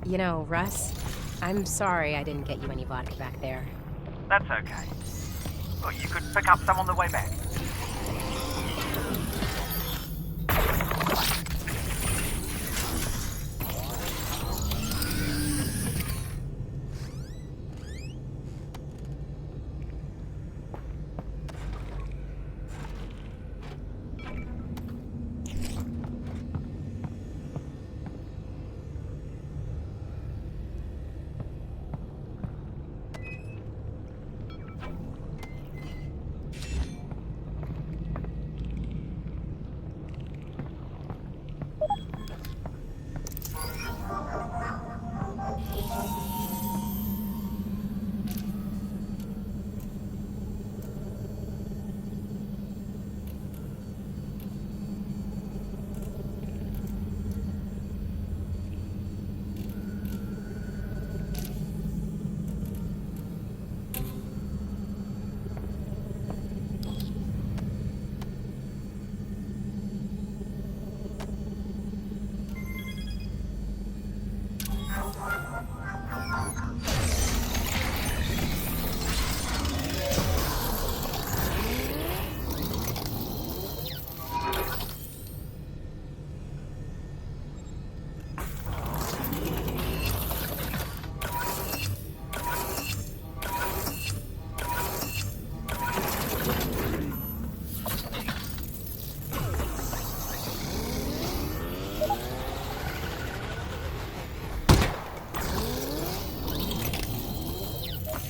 You know, Russ, I'm sorry I didn't get you any vodka back there. That's okay. Well, you could pick up some on the way back.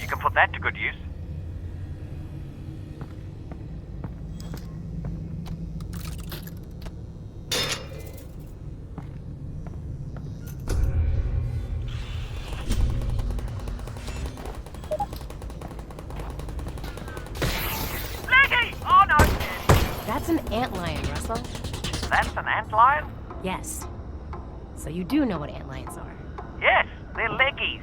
You can put that to good use. Leggy! Oh no! That's an antlion, Russell. That's an antlion? Yes. So you do know what antlions are. Yes, they're leggies.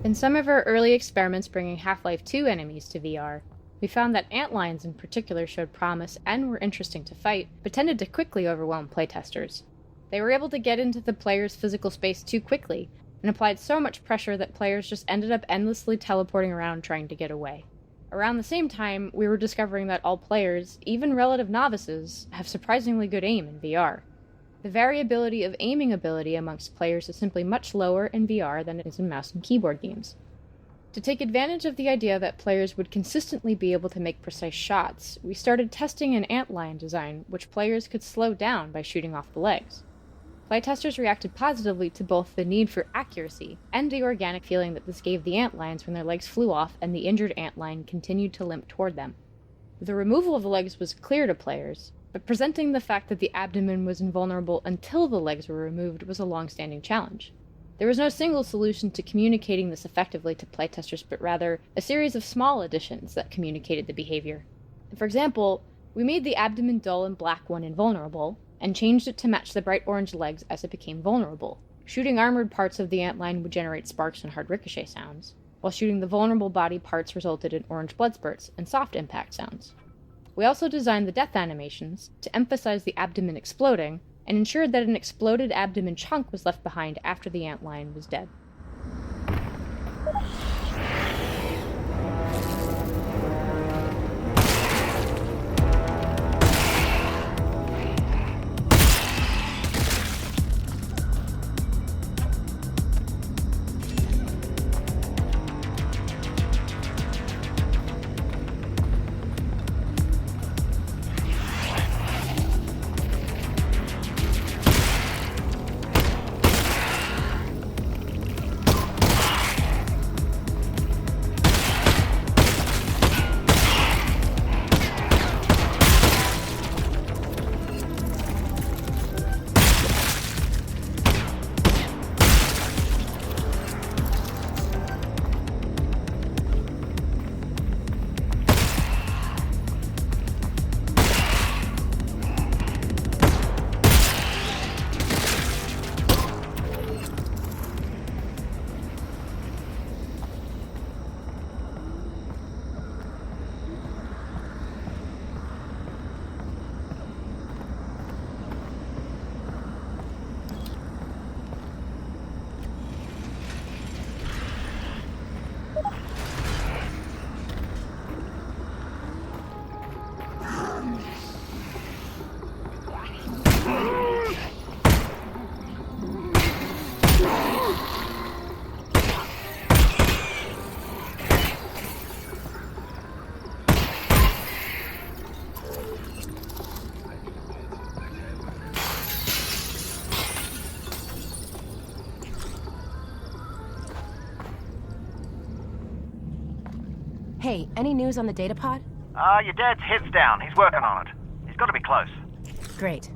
In some of our early experiments bringing Half-Life 2 enemies to VR, we found that antlions in particular showed promise and were interesting to fight, but tended to quickly overwhelm playtesters. They were able to get into the player's physical space too quickly, and applied so much pressure that players just ended up endlessly teleporting around trying to get away. Around the same time, we were discovering that all players, even relative novices, have surprisingly good aim in VR. The variability of aiming ability amongst players is simply much lower in VR than it is in mouse and keyboard games. To take advantage of the idea that players would consistently be able to make precise shots, we started testing an antlion design which players could slow down by shooting off the legs. Playtesters reacted positively to both the need for accuracy and the organic feeling that this gave the antlions when their legs flew off and the injured antlion continued to limp toward them. The removal of the legs was clear to players, but presenting the fact that the abdomen was invulnerable until the legs were removed was a long-standing challenge. There was no single solution to communicating this effectively to playtesters, but rather a series of small additions that communicated the behavior. For example, we made the abdomen dull and black when invulnerable, and changed it to match the bright orange legs as it became vulnerable. Shooting armored parts of the antlion would generate sparks and hard ricochet sounds, while shooting the vulnerable body parts resulted in orange blood spurts and soft impact sounds. We also designed the death animations to emphasize the abdomen exploding, and ensured that an exploded abdomen chunk was left behind after the antlion was dead. Hey, any news on the datapod? Your dad's head's down. He's working on it. He's got to be close. Great.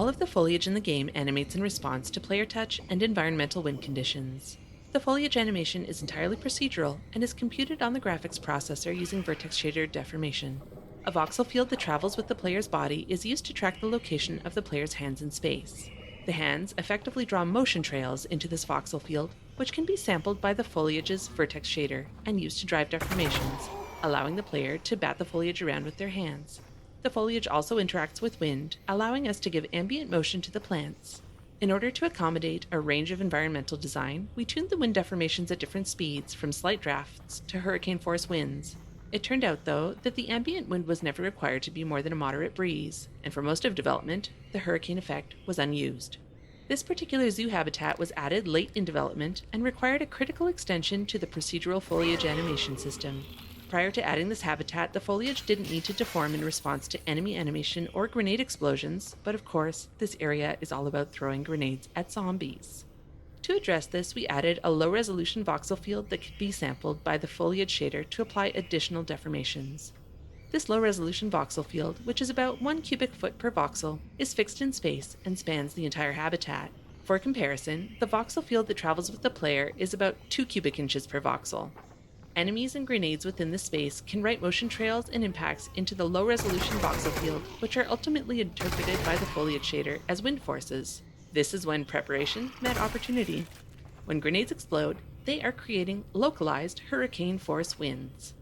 All of the foliage in the game animates in response to player touch and environmental wind conditions. The foliage animation is entirely procedural and is computed on the graphics processor using vertex shader deformation. A voxel field that travels with the player's body is used to track the location of the player's hands in space. The hands effectively draw motion trails into this voxel field, which can be sampled by the foliage's vertex shader and used to drive deformations, allowing the player to bat the foliage around with their hands. The foliage also interacts with wind, allowing us to give ambient motion to the plants. In order to accommodate a range of environmental design, we tuned the wind deformations at different speeds, from slight drafts to hurricane force winds. It turned out, though, that the ambient wind was never required to be more than a moderate breeze, and for most of development, the hurricane effect was unused. This particular zoo habitat was added late in development and required a critical extension to the procedural foliage animation system. Prior to adding this habitat, the foliage didn't need to deform in response to enemy animation or grenade explosions, but of course, this area is all about throwing grenades at zombies. To address this, we added a low-resolution voxel field that could be sampled by the foliage shader to apply additional deformations. This low-resolution voxel field, which is about 1 cubic foot per voxel, is fixed in space and spans the entire habitat. For comparison, the voxel field that travels with the player is about 2 cubic inches per voxel. Enemies and grenades within this space can write motion trails and impacts into the low-resolution voxel field, which are ultimately interpreted by the foliage shader as wind forces. This is when preparation met opportunity. When grenades explode, they are creating localized hurricane force winds.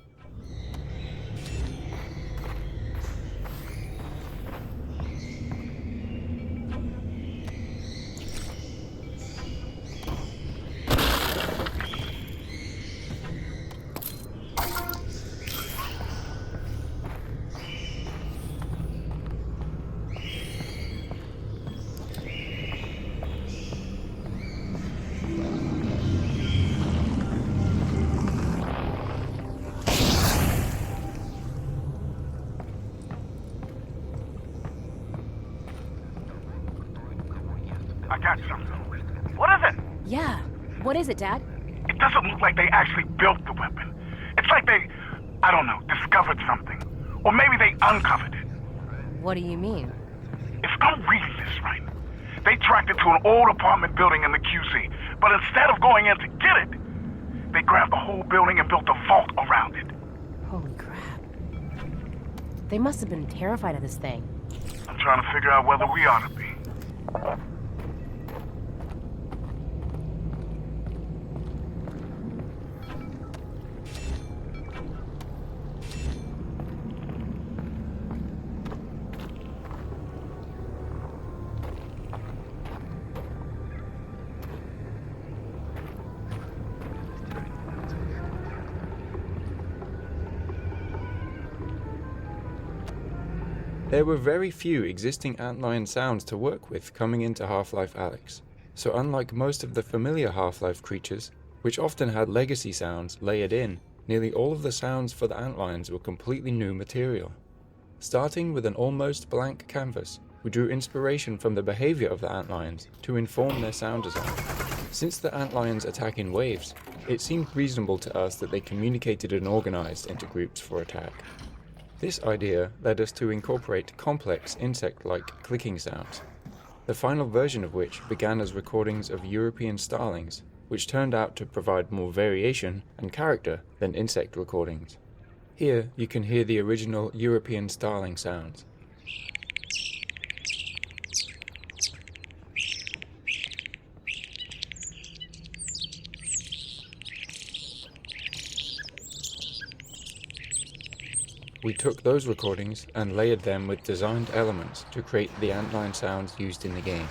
I got something. What is it? Yeah. What is it, Dad? It doesn't look like they actually built the weapon. It's like they, I don't know, discovered something. Or maybe they uncovered it. What do you mean? If I'm reading this right, they tracked it to an old apartment building in the QC, but instead of going in to get it, they grabbed the whole building and built a vault around it. Holy crap. They must have been terrified of this thing. I'm trying to figure out whether we ought to be. There were very few existing antlion sounds to work with coming into Half-Life Alyx, so unlike most of the familiar Half-Life creatures, which often had legacy sounds layered in, nearly all of the sounds for the antlions were completely new material. Starting with an almost blank canvas, we drew inspiration from the behavior of the antlions to inform their sound design. Since the antlions attack in waves, it seemed reasonable to us that they communicated and organized into groups for attack. This idea led us to incorporate complex insect-like clicking sounds, the final version of which began as recordings of European starlings, which turned out to provide more variation and character than insect recordings. Here you can hear the original European starling sounds. We took those recordings and layered them with designed elements to create the antlion sounds used in the game.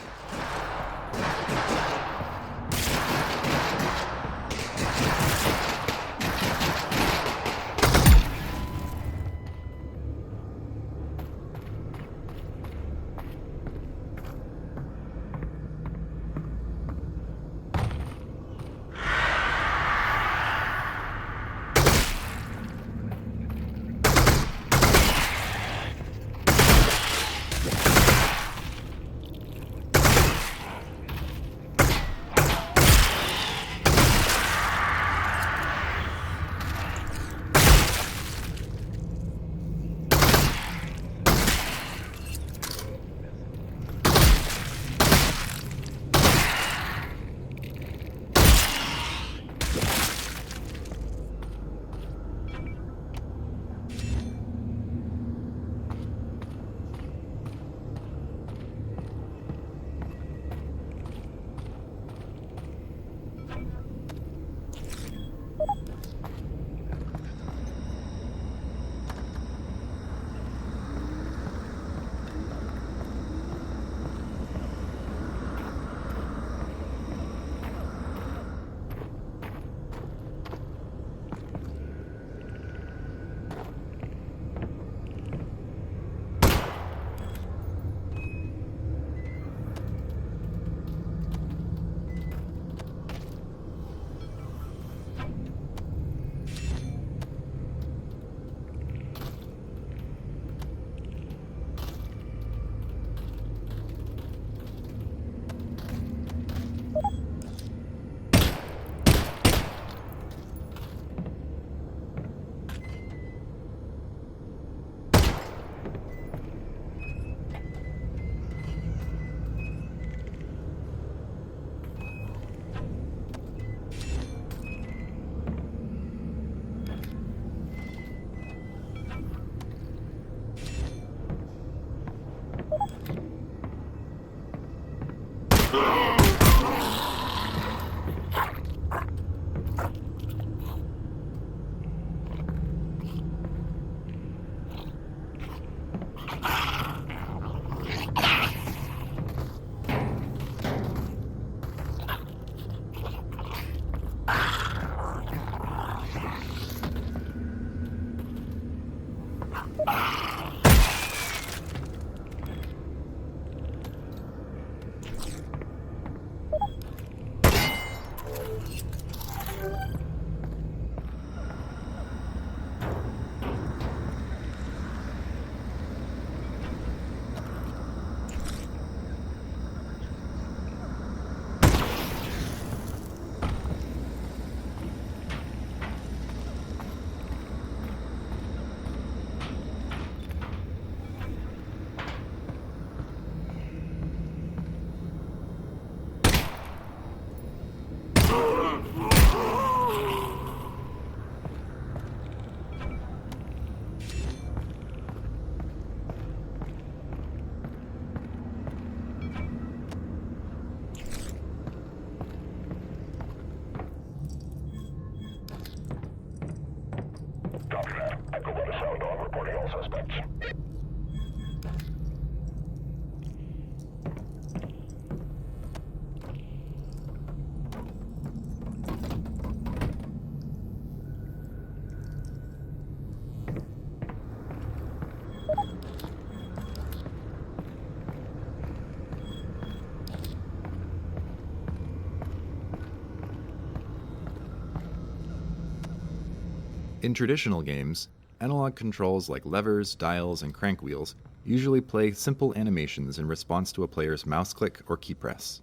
In traditional games, analog controls like levers, dials, and crank wheels usually play simple animations in response to a player's mouse click or key press.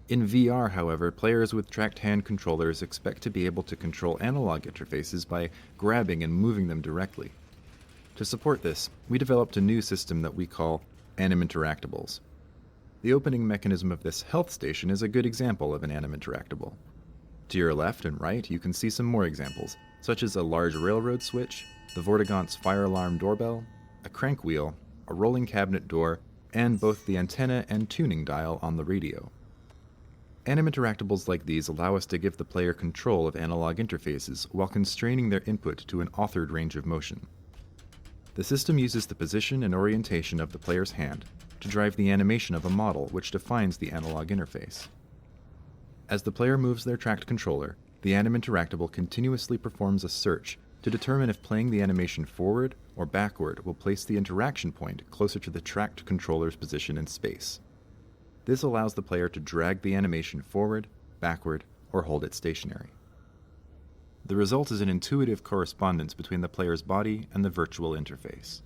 In VR, however, players with tracked hand controllers expect to be able to control analog interfaces by grabbing and moving them directly. To support this, we developed a new system that we call Anim Interactables. The opening mechanism of this health station is a good example of an Anim Interactable. To your left and right, you can see some more examples, such as a large railroad switch, the Vortigaunt's fire alarm doorbell, a crank wheel, a rolling cabinet door, and both the antenna and tuning dial on the radio. Anim Interactables like these allow us to give the player control of analog interfaces while constraining their input to an authored range of motion. The system uses the position and orientation of the player's hand to drive the animation of a model which defines the analog interface. As the player moves their tracked controller, the Anim Interactable continuously performs a search to determine if playing the animation forward or backward will place the interaction point closer to the tracked controller's position in space. This allows the player to drag the animation forward, backward, or hold it stationary. The result is an intuitive correspondence between the player's body and the virtual interface.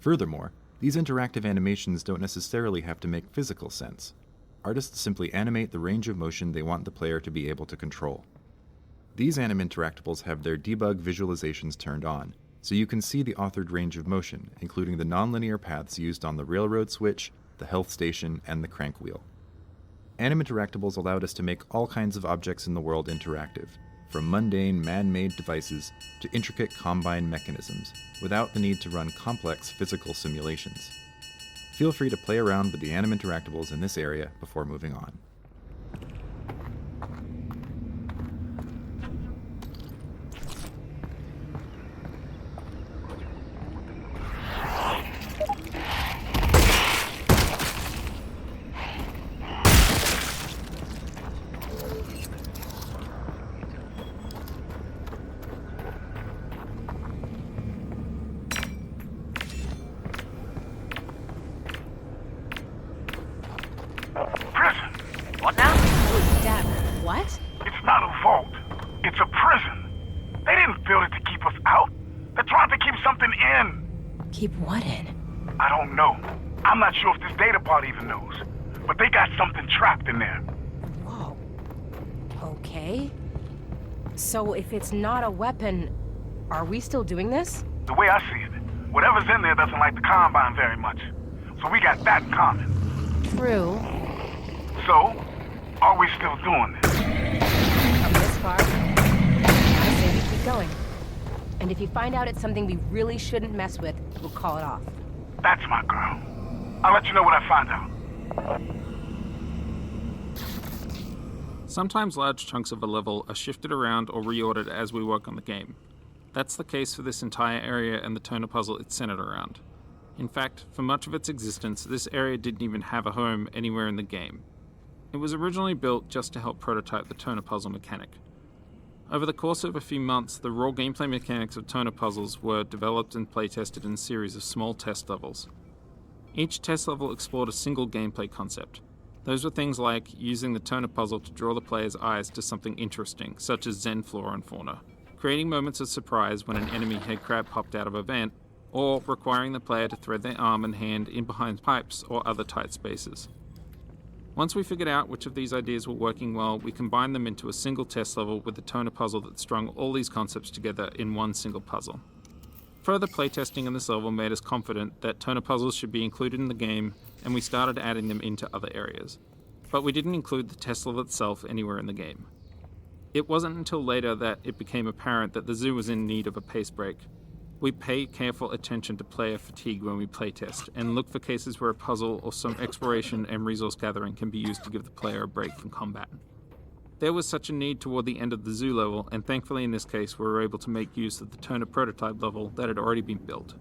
Furthermore, these interactive animations don't necessarily have to make physical sense. Artists simply animate the range of motion they want the player to be able to control. These Anim Interactables have their debug visualizations turned on, so you can see the authored range of motion, including the nonlinear paths used on the railroad switch, the health station, and the crank wheel. Anim Interactables allowed us to make all kinds of objects in the world interactive, from mundane man-made devices to intricate combined mechanisms, without the need to run complex physical simulations. Feel free to play around with the Anim Interactables in this area before moving on. What now? Dad, what? It's not a vault. It's a prison. They didn't build it to keep us out. They're trying to keep something in. Keep what in? I don't know. I'm not sure if this data part even knows. But they got something trapped in there. Whoa. Okay. So if it's not a weapon, are we still doing this? The way I see it, whatever's in there doesn't like the Combine very much. So we got that in common. True. So, are we still doing this? Come this far, I say we keep going. And if you find out it's something we really shouldn't mess with, we'll call it off. That's my girl. I'll let you know what I find out. Sometimes large chunks of a level are shifted around or reordered as we work on the game. That's the case for this entire area and the toner puzzle it's centered around. In fact, for much of its existence, this area didn't even have a home anywhere in the game. It was originally built just to help prototype the toner puzzle mechanic. Over the course of a few months, the raw gameplay mechanics of toner puzzles were developed and playtested in a series of small test levels. Each test level explored a single gameplay concept. Those were things like using the toner puzzle to draw the player's eyes to something interesting, such as Zen flora and fauna, creating moments of surprise when an enemy head crab popped out of a vent, or requiring the player to thread their arm and hand in behind pipes or other tight spaces. Once we figured out which of these ideas were working well, we combined them into a single test level with the toner puzzle that strung all these concepts together in one single puzzle. Further playtesting in this level made us confident that toner puzzles should be included in the game, and we started adding them into other areas. But we didn't include the test level itself anywhere in the game. It wasn't until later that it became apparent that the zoo was in need of a pace break. We pay careful attention to player fatigue when we playtest, and look for cases where a puzzle or some exploration and resource gathering can be used to give the player a break from combat. There was such a need toward the end of the zoo level, and thankfully in this case we were able to make use of the toner prototype level that had already been built.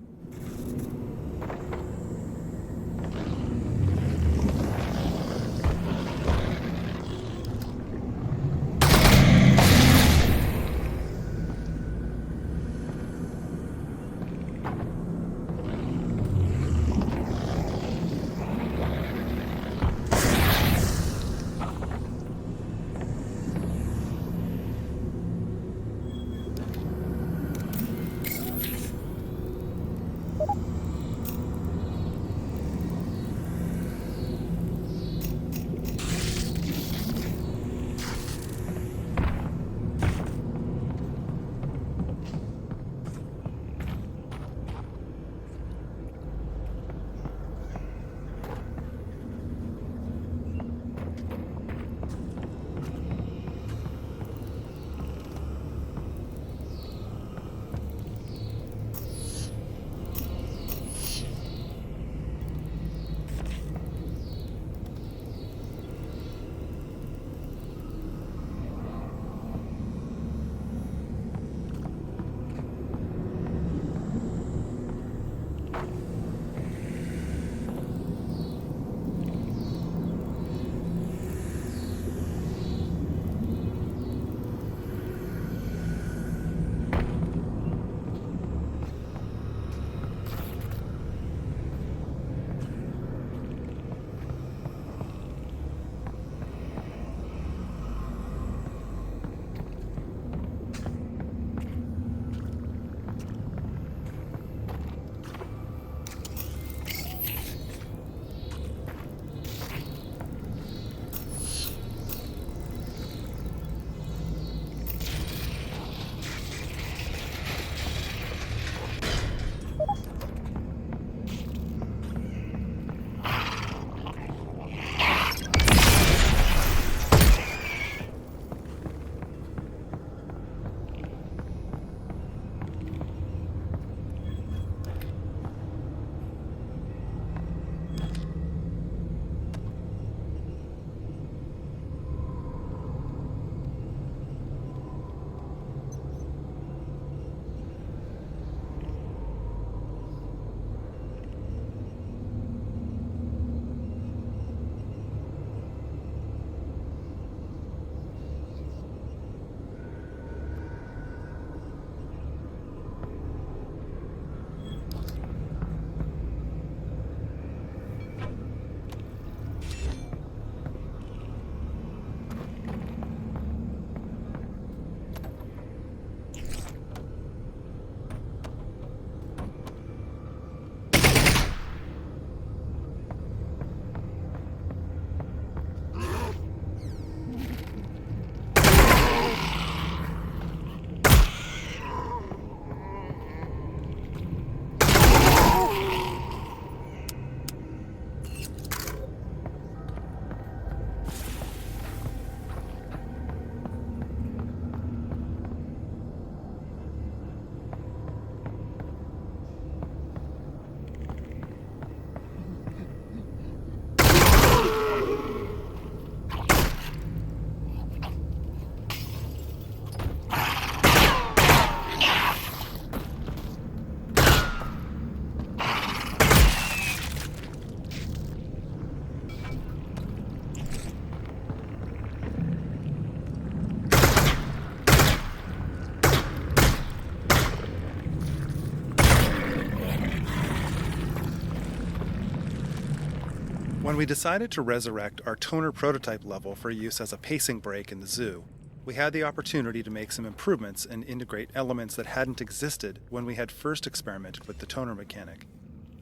When we decided to resurrect our toner prototype level for use as a pacing break in the zoo, we had the opportunity to make some improvements and integrate elements that hadn't existed when we had first experimented with the toner mechanic.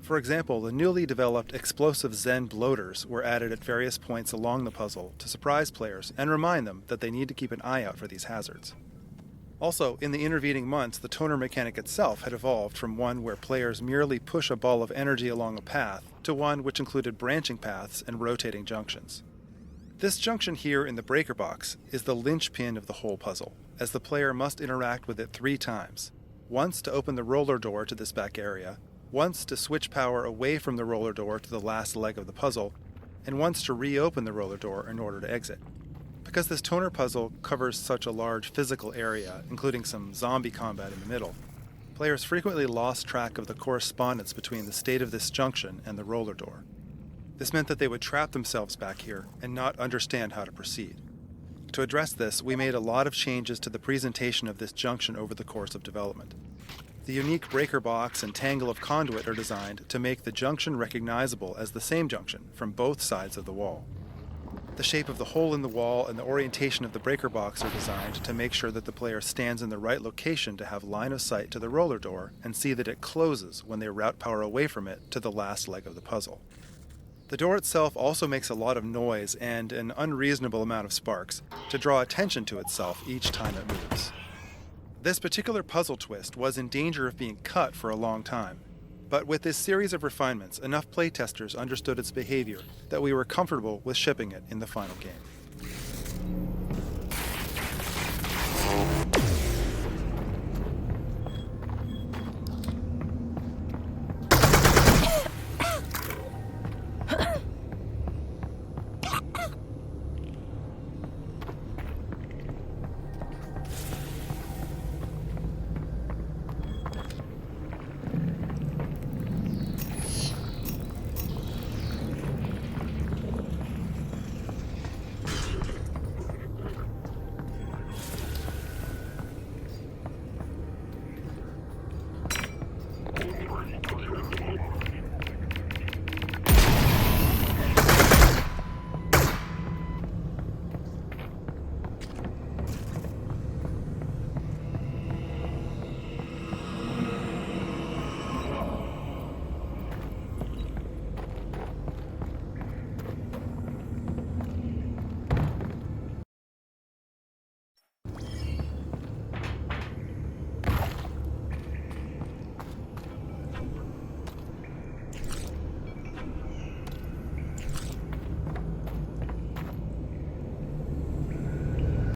For example, the newly developed explosive Zen bloaters were added at various points along the puzzle to surprise players and remind them that they need to keep an eye out for these hazards. Also, in the intervening months, the toner mechanic itself had evolved from one where players merely push a ball of energy along a path to one which included branching paths and rotating junctions. This junction here in the breaker box is the linchpin of the whole puzzle, as the player must interact with it 3 times. Once to open the roller door to this back area, once to switch power away from the roller door to the last leg of the puzzle, and once to reopen the roller door in order to exit. Because this toner puzzle covers such a large physical area, including some zombie combat in the middle, players frequently lost track of the correspondence between the state of this junction and the roller door. This meant that they would trap themselves back here and not understand how to proceed. To address this, we made a lot of changes to the presentation of this junction over the course of development. The unique breaker box and tangle of conduit are designed to make the junction recognizable as the same junction from both sides of the wall. The shape of the hole in the wall and the orientation of the breaker box are designed to make sure that the player stands in the right location to have line of sight to the roller door and see that it closes when they route power away from it to the last leg of the puzzle. The door itself also makes a lot of noise and an unreasonable amount of sparks to draw attention to itself each time it moves. This particular puzzle twist was in danger of being cut for a long time, but with this series of refinements, enough playtesters understood its behavior that we were comfortable with shipping it in the final game.